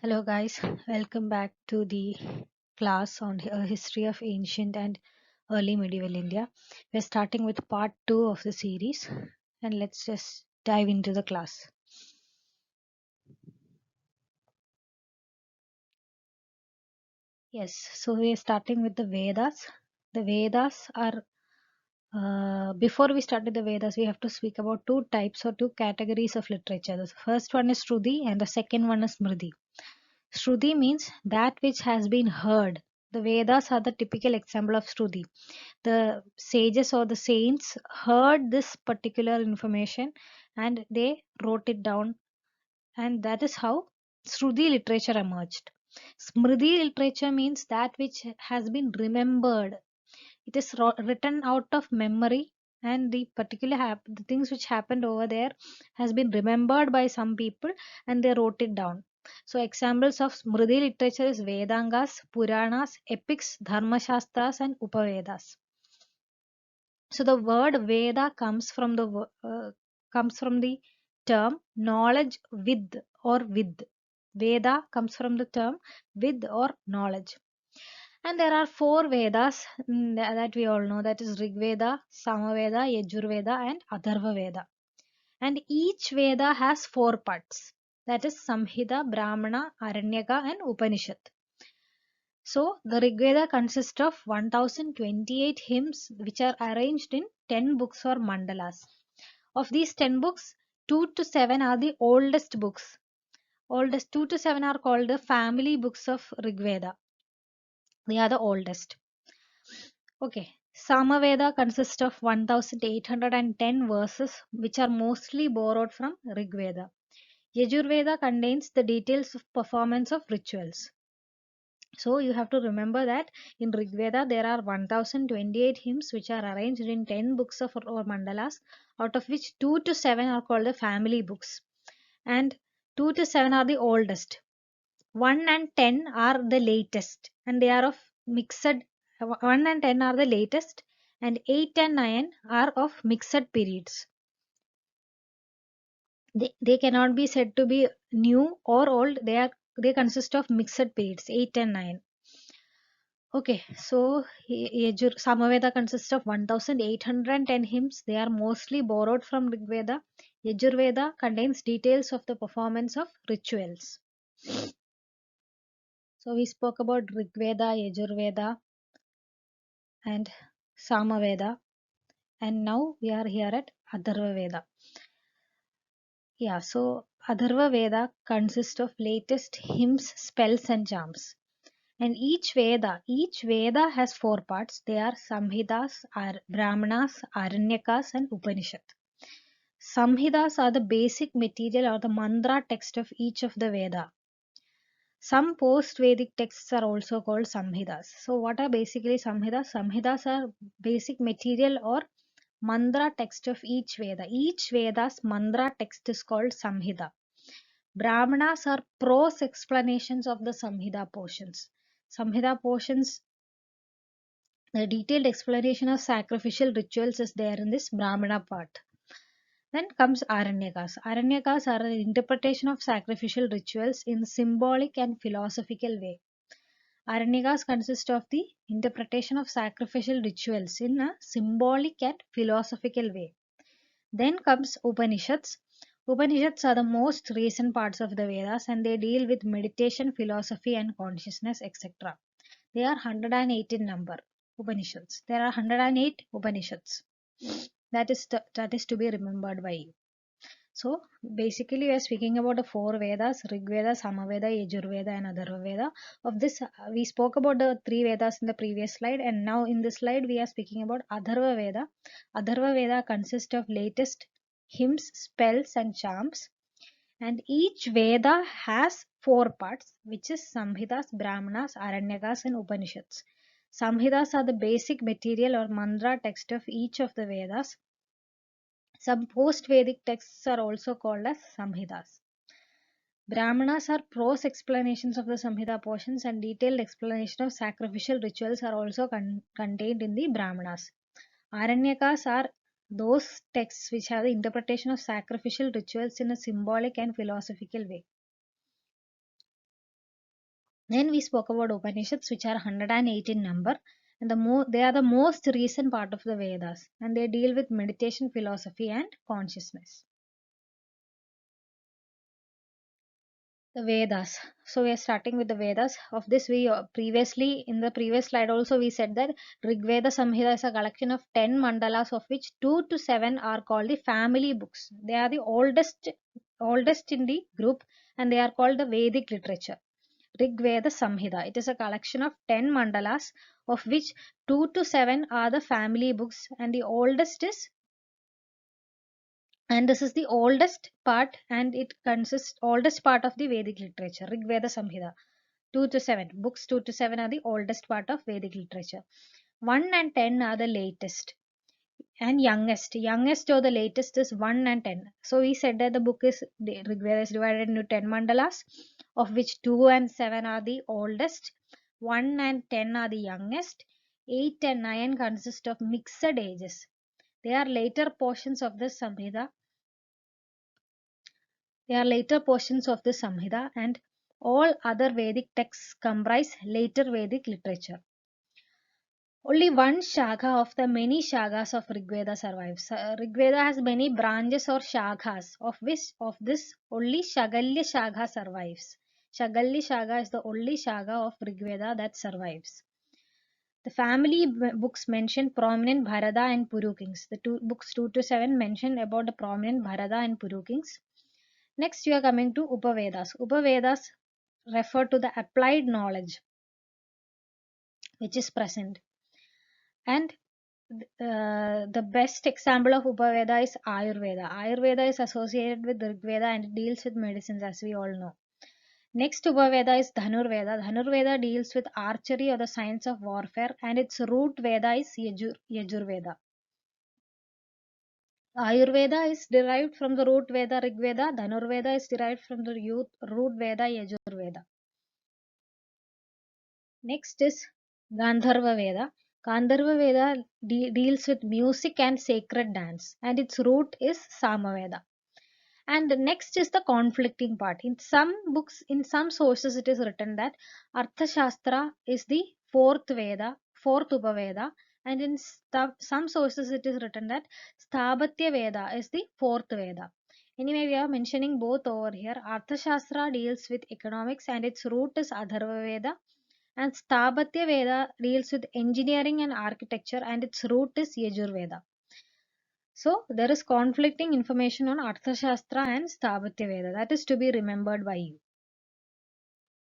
Hello guys, welcome back to the class on history of ancient and early medieval India. We're starting with part 2 of the series and let's just dive into the class. Yes, so we're starting with the Vedas. The Vedas are before we start with the Vedas, we have to speak about two types or two categories of literature. The first one is Shruti and the second one is Smriti. Shruti means that which has been heard. The Vedas are the typical example of Shruti. The sages or the saints heard this particular information and they wrote it down, and that is how Shruti literature emerged. Smriti literature means that which has been remembered. It is written out of memory, and the particular the things which happened over there has been remembered by some people and they wrote it down. So examples of Smriti literature is Vedangas, Puranas, epics, Dharmashastras and Upavedas. So the word Veda comes from the term knowledge with or with. Veda comes from the term with or knowledge. And there are four Vedas that we all know, that is Rig Veda, Samaveda, Yajurveda and Atharva Veda. And each Veda has four parts, that is Samhita, Brahmana, Aranyaka and Upanishad. So the Rig Veda consists of 1028 hymns which are arranged in 10 books or mandalas. Of these 10 books, 2 to 7 are the oldest books. Oldest 2 to 7 are called the family books of Rig Veda. They are the oldest. Okay. Samaveda consists of 1810 verses which are mostly borrowed from Rig Veda. Yajurveda contains the details of performance of rituals. So you have to remember that in Rig Veda there are 1028 hymns which are arranged in 10 books of or mandalas, out of which 2 to 7 are called the family books and 2 to 7 are the oldest. 1 and 10 are the latest and they are of mixed 1 and 10 are the latest and 8 and 9 are of mixed periods. They cannot be said to be new or old. They consist of mixed periods 8 and 9. Okay, so Samaveda consists of 1810 hymns. They are mostly borrowed from Rig Veda. Yajurveda contains details of the performance of rituals. So we spoke about Rig Veda, Yajurveda and Samaveda, and now we are here at Atharva Veda. Yeah, so Atharva Veda consists of latest hymns, spells and charms. And each Veda has four parts. They are Samhitas, Brahmanas, Aranyakas and Upanishad. Samhitas are the basic material or the mantra text of each of the Veda. Some post-Vedic texts are also called Samhitas. So what are basically Samhitas? Samhitas are basic material or mantra text of each Veda. Each Veda's mantra text is called Samhita. Brahmanas are prose explanations of the Samhita portions. Samhita portions, the detailed explanation of sacrificial rituals is there in this Brahmana part. Then comes Aranyakas. Aranyakas are an interpretation of sacrificial rituals in symbolic and philosophical way. Aranyakas consist of the interpretation of sacrificial rituals in a symbolic and philosophical way. Then comes Upanishads. Upanishads are the most recent parts of the Vedas and they deal with meditation, philosophy and consciousness, etc. They are 108 in number. Upanishads. There are 108 Upanishads. That is to be remembered by you. So basically we are speaking about the four Vedas: Rig Veda, Samaveda, Yajurveda and Atharva Veda. Of this we spoke about the three Vedas in the previous slide, and now in this slide we are speaking about Atharva Veda. Atharva Veda consists of latest hymns, spells and charms, and each Veda has four parts, which is Samhitas, Brahmanas, Aranyakas and Upanishads. Samhitas are the basic material or mantra text of each of the Vedas. Some post-Vedic texts are also called as Samhitas. Brahmanas are prose explanations of the Samhita portions and detailed explanation of sacrificial rituals are also contained in the Brahmanas. Aranyakas are those texts which have the interpretation of sacrificial rituals in a symbolic and philosophical way. Then we spoke about Upanishads, which are 108 in number, and they are the most recent part of the Vedas, and they deal with meditation, philosophy, and consciousness. The Vedas. So we are starting with the Vedas. Of this, we previously in the previous slide also we said that Rig Veda Samhita is a collection of 10 mandalas, of which 2 to 7 are called the family books. They are the oldest in the group, and they are called the Vedic literature. Rig Veda Samhita. It is a collection of 10 mandalas, of which 2 to 7 are the family books, and the oldest is, and this is the oldest part, and it consists oldest part of the Vedic literature, Rig Veda Samhita. 2 to 7 books, 2 to 7 are the oldest part of Vedic literature. 1 and 10 are the latest, and youngest or the latest is 1 and 10. So we said that the book is, the Rig Veda is divided into 10 mandalas, of which 2 and 7 are the oldest, 1 and 10 are the youngest, 8 and 9 consist of mixed ages. They are later portions of the Samhita. They are later portions of the Samhita, and all other Vedic texts comprise later Vedic literature. Only one shaka of the many shagas of Rigveda survives. Rigveda has many branches or shakhas, of which of this only Shagalya Shaka survives. Shagalya Shaka is the only shaga of Rigveda that survives. The family books mention prominent Bharata and Puru kings. The two books 2 to 7 mention about the prominent Bharata and Puru kings. Next, we are coming to Upavedas. Upavedas refer to the applied knowledge which is present. And the best example of Upaveda is Ayurveda. Ayurveda is associated with Rigveda and it deals with medicines, as we all know. Next Upaveda is Dhanurveda. Dhanurveda deals with archery or the science of warfare, and its root Veda is Yajurveda. Ayurveda is derived from the root Veda Rigveda. Dhanurveda is derived from the root Veda Yajurveda. Next is Gandharva Veda. Gandharva Veda deals with music and sacred dance, and its root is Samaveda. And the next is the conflicting part. In some books, in some sources, it is written that Arthashastra is the fourth Veda, fourth Upaveda, and in some sources, it is written that Sthabhatya Veda is the fourth Veda. Anyway, we are mentioning both over here. Arthashastra deals with economics, and its root is Adharva Veda, and Sthabhatya Veda deals with engineering and architecture, and its root is Yajurveda. So there is conflicting information on Arthashastra and Sthabhatya Veda. That is to be remembered by you.